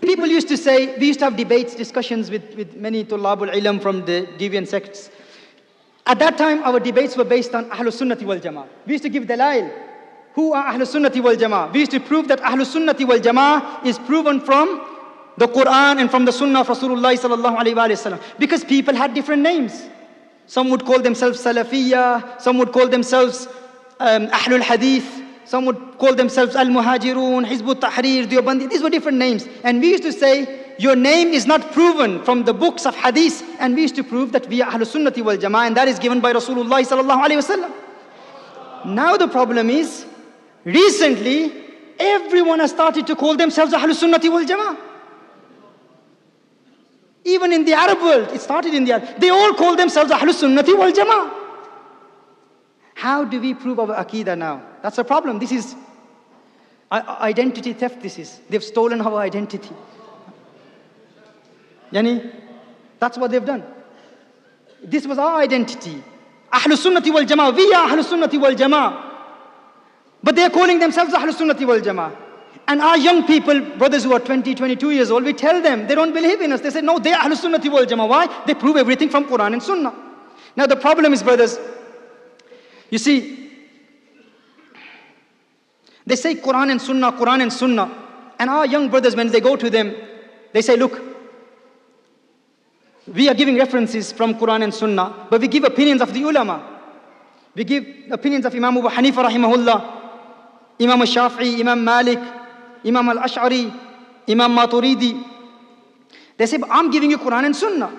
People used to say, we used to have debates, discussions with many Tullabul Ilm from the deviant sects. At that time, our debates were based on Ahlus Sunnati wal Jama'ah. We used to give dalail. Who are Ahlus Sunnati wal Jama'ah? We used to prove that Ahlus Sunnati wal Jama'ah is proven from the Quran and from the Sunnah of Rasulullah sallallahu alayhi wa sallam. Because people had different names. Some would call themselves Salafiyya, some would call themselves Ahlul Hadith, some would call themselves Al-Muhajirun, Hizbut Tahrir, Deobandi. These were different names. And we used to say, your name is not proven from the books of Hadith. And we used to prove that we are Ahlus Sunnati wal Jama'ah, and that is given by Rasulullah sallallahu alayhi wa sallam. Now the problem is, recently, everyone has started to call themselves Ahlus Sunnati wal Jama'ah. Even in the Arab world, it started in the Arab. They all call themselves Ahlus Sunnati wal Jama'ah. How do we prove our Aqidah now? That's a problem. This is identity theft. They've stolen our identity. Yani, that's what they've done. This was our identity. Ahlus Sunnati wal Jama'ah. We are Ahlus Sunnati wal Jama'ah. But they're calling themselves Ahlus Sunnati wal Jama'ah. And our young people, brothers who are 20, 22 years old, we tell them, they don't believe in us. They say, no, they are Ahlus Sunnati wal Jama'ah. Why? They prove everything from Quran and Sunnah. Now the problem is, brothers, you see, they say Quran and Sunnah, Quran and Sunnah. And our young brothers, when they go to them, they say, look, we are giving references from Quran and Sunnah, but we give opinions of the ulama. We give opinions of Imam Abu Hanifa rahimahullah, Imam al-Shafi'i, Imam Malik, Imam al-Ash'ari, Imam Maturidi. They say, I'm giving you Quran and Sunnah.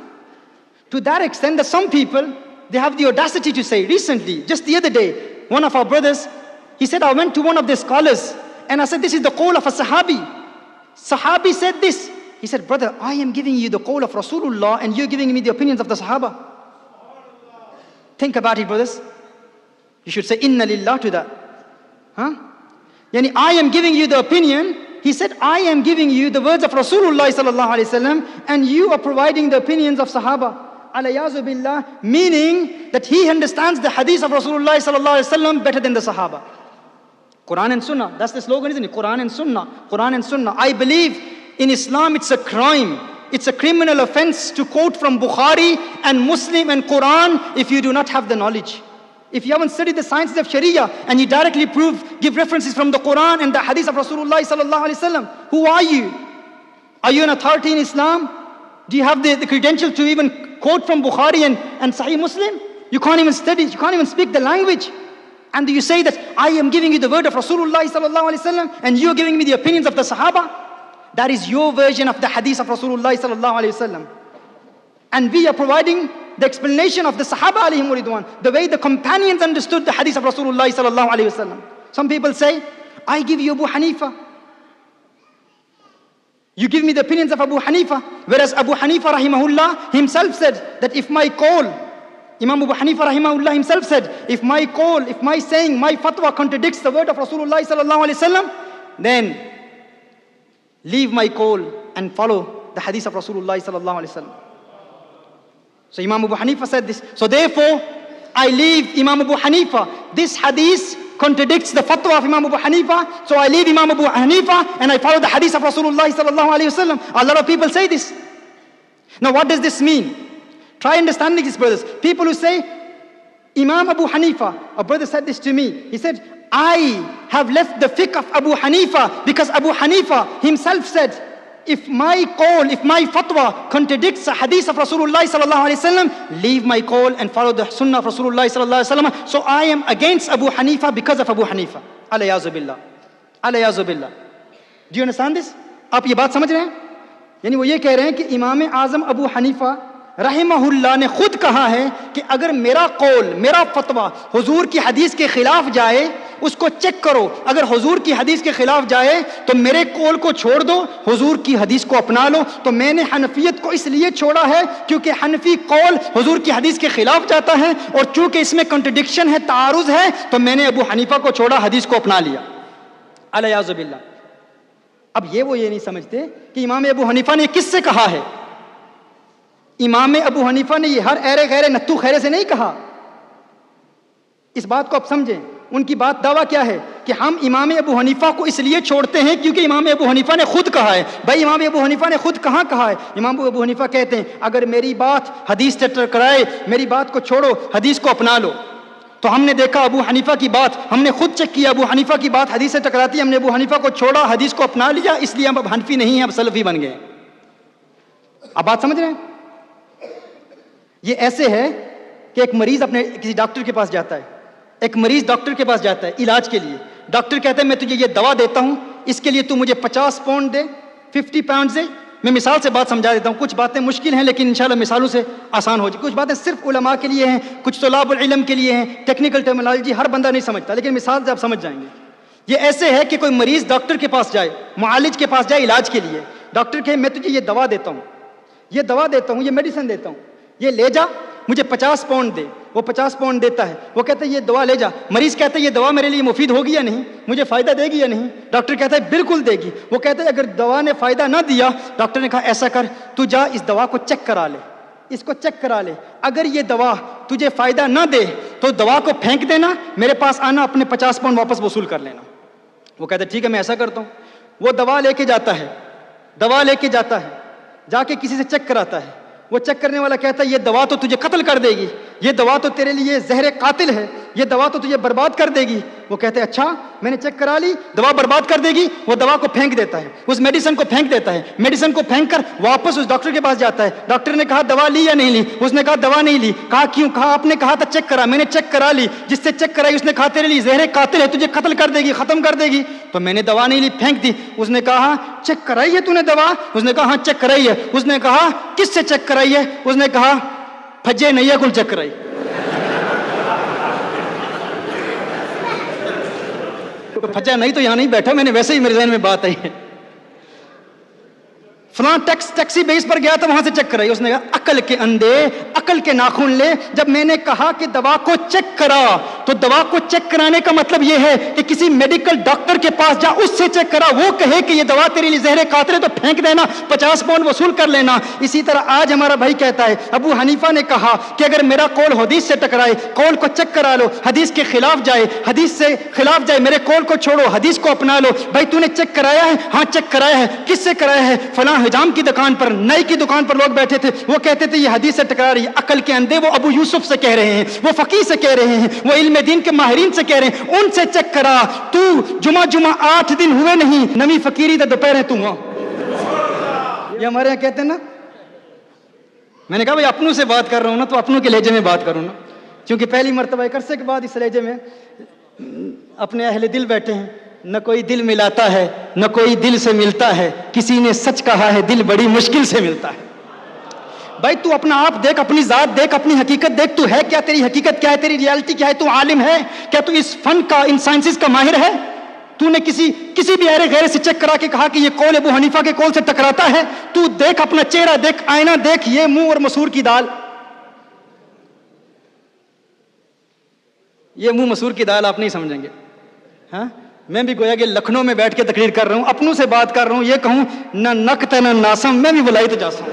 To that extent that some people, they have the audacity to say, recently, just the other day, one of our brothers, he said, I went to one of the scholars and I said, this is the qawl of a Sahabi. Sahabi said this. He said, brother, I am giving you the qawl of Rasulullah and you're giving me the opinions of the Sahaba. Think about it, brothers. You should say, Inna lillah to that. Huh? Yani, I am giving you the opinion. He said, I am giving you the words of Rasulullah sallallahu alayhi wasallam, and you are providing the opinions of Sahaba. Alayazu billah, meaning that he understands the hadith of Rasulullah sallallahu alayhi wasallam better than the Sahaba. Quran and Sunnah, that's the slogan, isn't it? Quran and Sunnah, Quran and Sunnah. I believe in Islam it's a crime. It's a criminal offense to quote from Bukhari and Muslim and Quran if you do not have the knowledge. If you haven't studied the sciences of Sharia and you directly give references from the Quran and the hadith of Rasulullah sallallahu alaihi wasallam, who are you? Are you an authority in Islam? Do you have the credential to even quote from Bukhari and Sahih Muslim? You can't even study, you can't even speak the language. And you say that I am giving you the word of Rasulullah sallallahu alaihi wasallam and you are giving me the opinions of the Sahaba? That is your version of the hadith of Rasulullah sallallahu alaihi wasallam. And we are providing the explanation of the Sahaba alayhim ridwan, the way the companions understood the hadith of Rasulullah sallallahu alayhi wasallam. Some people say, I give you Abu Hanifa. You give me the opinions of Abu Hanifa. Whereas Abu Hanifa rahimahullah himself said that if my call, Imam Abu Hanifa rahimahullah himself said, if my call, if my saying, my fatwa contradicts the word of Rasulullah sallallahu alayhi wasallam, then leave my call and follow the hadith of Rasulullah sallallahu alayhi wasallam. So Imam Abu Hanifa said this. So therefore, I leave Imam Abu Hanifa. This hadith contradicts the fatwa of Imam Abu Hanifa. So I leave Imam Abu Hanifa and I follow the hadith of Rasulullah sallallahu alayhi wasallam. A lot of people say this. Now what does this mean? Try understanding this, brothers. People who say, Imam Abu Hanifa, a brother said this to me. He said, I have left the fiqh of Abu Hanifa because Abu Hanifa himself said, if my call, if my fatwa contradicts the hadith of Rasulullah sallallahu alaihi wasallam, leave my call and follow the sunnah of Rasulullah sallallahu alaihi wasallam. So I am against Abu Hanifa because of Abu Hanifa. Alayazu billah. Alayazu billah. Do you understand this? आप ये बात समझ रहे हैं? यानी वो ये कह रहे हैं कि इमाम आज़म अबू हनीफा रहमहुल्लाह ने खुद कहा है कि अगर मेरा कौल, मेरा फतवा हुजूर की हदीस के खिलाफ जाए, उसको चेक करो. अगर हुजूर की हदीस के खिलाफ जाए तो मेरे कौल को छोड़ दो, हुजूर की हदीस को अपना लो. तो मैंने हनफियत को इसलिए छोड़ा है क्योंकि हनफी कौल हुजूर की हदीस के खिलाफ जाता है और चूंकि इसमें कॉन्ट्रडिक्शन है, तारुज है, तो मैंने अबू हनीफा को छोड़ा, हदीस को अपना लिया. अलयाज़ु बिल्लाह. अब ये नहीं समझते कि इमाम अबू हनीफा ने किससे कहा है. इमाम अबू हनीफा ने ये हर ऐरे गैरे नत्तू खैरे से नहीं कहा. इस बात को आप समझें. उनकी बात दावा क्या है کہ ہم امام ابو حنیفہ کو اس لیے چھوڑتے ہیں کیونکہ امام ابو حنیفہ نے خود کہا ہے. بھائی امام ابو حنیفہ نے خود کہاں کہا ہے؟ امام ابو حنیفہ کہتے ہیں اگر میری بات حدیث سے ٹکرائے میری بات کو چھوڑو, حدیث کو اپنا لو. تو ہم نے دیکھا ابو حنیفہ کی بات, ہم نے خود چیک کیا, ابو حنیفہ کی بات حدیث سے ٹکراتی ہے, ہم نے ابو حنیفہ کو چھوڑا, حدیث کو اپنا لیا, اس لیے ہم اب حنفی نہیں ہیں, اب سلفی بن گئے. اب بات سمجھ رہے ہیں؟ یہ ایسے ہے کہ ایک مریض اپنے کسی ڈاکٹر کے پاس جاتا ہے, ایک مریض ڈاکٹر کے پاس جاتا ہے علاج کے لیے. ڈاکٹر کہتا ہے میں تجھے یہ دوا دیتا ہوں, اس کے لیے تو مجھے 50 پاؤنڈ دے, 50 پاؤنڈ دے. میں مثال سے بات سمجھا دیتا ہوں, کچھ باتیں مشکل ہیں لیکن انشاءاللہ مثالوں سے آسان ہو جائے. کچھ باتیں صرف علماء کے لیے ہیں, کچھ طلاب العلم کے لیے ہیں, ٹیکنیکل ٹرمینالوجی ہر بندہ نہیں سمجھتا, لیکن مثال سے آپ سمجھ جائیں گے. یہ ایسے ہے کہ کوئی مریض ڈاکٹر کے پاس جائے, معالج کے پاس جائے علاج کے لیے. ڈاکٹر کہے میں تجھے یہ دوا دیتا ہوں, یہ دوا دیتا ہوں, یہ میڈیسن دیتا ہوں, یہ لے جا, مجھے 50 پاؤنڈ دے. وہ 50 پاؤنڈ دیتا ہے, وہ کہتا ہے یہ دوا لے جا. مریض کہتا ہے یہ دوا میرے لیے مفید ہوگی یا نہیں, مجھے فائدہ دے گی یا نہیں؟ ڈاکٹر کہتا ہے بالکل دے گی. وہ کہتا ہے اگر دوا نے فائدہ نہ دیا, ڈاکٹر نے کہا ایسا کر تو جا اس دوا کو چیک کرا لے, اس کو چیک کرا لے, اگر یہ دوا تجھے فائدہ نہ دے تو دوا کو پھینک دینا, میرے پاس آنا, اپنے 50 پاؤنڈ واپس وصول کر لینا. وہ کہتا ہے ٹھیک ہے میں ایسا کرتا ہوں. وہ دوا لے کے جاتا ہے, دوا لے کے جاتا ہے, جا کے کسی سے چیک کراتا ہے. وہ چیک کرنے والا کہتا ہے یہ دوا تو تجھے قتل کر دے گی, یہ دوا تو تیرے لیے زہر قاتل ہے, یہ دوا تو تجھے برباد کر دے گی. وہ کہتے ہیں اچھا میں نے چیک کرا لی, دوا برباد کر دے گی. وہ دوا کو پھینک دیتا ہے, اس میڈیسن کو پھینک دیتا ہے. میڈیسن کو پھینک کر واپس اس ڈاکٹر کے پاس جاتا ہے. ڈاکٹر نے کہا دوا لی یا نہیں لی؟ اس نے کہا دوا نہیں لی. کہا کیوں؟ کہا آپ نے کہا تھا چیک کرا, میں نے چیک کرا لی, جس سے چیک کرائی اس نے کہا تیرے لیے زہر قاتل ہے, تجھے قتل کر دے گی, ختم کر دے گی. تو میں نے دوا نہیں لی, پھینک دی. اس نے کہا چیک کرائی ہے تو نے دوا؟ اس نے کہا ہاں چیک کرائی ہے. اس نے کہا کس سے چیک کرائی ہے؟ اس نے کہا پھجے نہیں کل چیک کرائی. پھجا نہیں تو یہاں نہیں بیٹھا, میں نے ویسے ہی میرے ذہن میں بات آئی ہے. فلاں ٹیکسی بیس پر گیا تھا, وہاں سے چیک کرائی. اس نے کہا عقل کے اندھے, عقل کے ناخن لے, جب میں نے کہا کہ دوا کو چیک کرا تو دوا کو چیک کرانے کا مطلب یہ ہے کہ کسی میڈیکل ڈاکٹر کے پاس جا, اس سے چیک کرا, وہ کہے کہ یہ دوا تیرے لیے زہر قاتل ہے تو پھینک دینا, 50 پاؤنڈ وصول کر لینا. اسی طرح آج ہمارا بھائی کہتا ہے ابو حنیفہ نے کہا کہ اگر میرا قول حدیث سے ٹکرائے, قول کو چیک کرا لو, حدیث کے خلاف جائے, حدیث سے خلاف جائے, میرے قول کو چھوڑو, حدیث کو اپنا لو. بھائی تو نے چیک کرایا ہے؟ ہاں چیک کرایا ہے. کس سے کرایا ہے؟ فلاں حجام کی دکان پر, نئی کی دکان پر لوگ بیٹھے تھے, وہ کہتے تھے یہ حدیث سے ٹکرا رہی ہے. عقل کے اندھے وہ ابو یوسف سے کہہ رہے ہیں, وہ فقیہ سے کہہ رہے ہیں, وہ علم دین کے ماہرین سے کہہ رہے ہیں, ان سے چیک کرا. تو جمعہ 8 دن ہوئے نہیں, نمی فقیری تو دوپہر ہے. تم یہ ہمارے یہاں کہتے ہیں نا. میں نے کہا بھائی اپنوں سے بات کر رہا ہوں نا, تو اپنوں کے لہجے میں بات کروں نا, کیونکہ پہلی مرتبہ ایک عرصے کے بعد اس لہجے میں اپنے اہل دل بیٹھے ہیں. نہ کوئی دل ملاتا ہے, نہ کوئی دل سے ملتا ہے, کسی نے سچ کہا ہے دل بڑی مشکل سے ملتا ہے. بھائی تو اپنا آپ دیکھ, اپنی ذات دیکھ, اپنی حقیقت دیکھ, تو ہے کیا, تیری حقیقت کیا ہے, تیری ریالٹی کیا ہے, تو عالم ہے کیا, تو اس فن کا, ان سائنسز کا ماہر ہے؟ تو نے کسی بھی اہل غیر سے چیک کرا کے کہا کہ یہ قول ابو حنیفہ کے قول سے ٹکراتا ہے؟ تو دیکھ اپنا چہرہ دیکھ, آئینہ دیکھ, یہ منہ اور مسور کی دال, یہ منہ مسور کی دال آپ نہیں سمجھیں گے. ہاں میں بھی گویا کہ لکھنؤ میں بیٹھ کے تقریر کر رہا ہوں, اپنوں سے بات کر رہا ہوں, یہ کہوں نہ نقط نہ ناسم, میں بھی بلائی تو جاسم.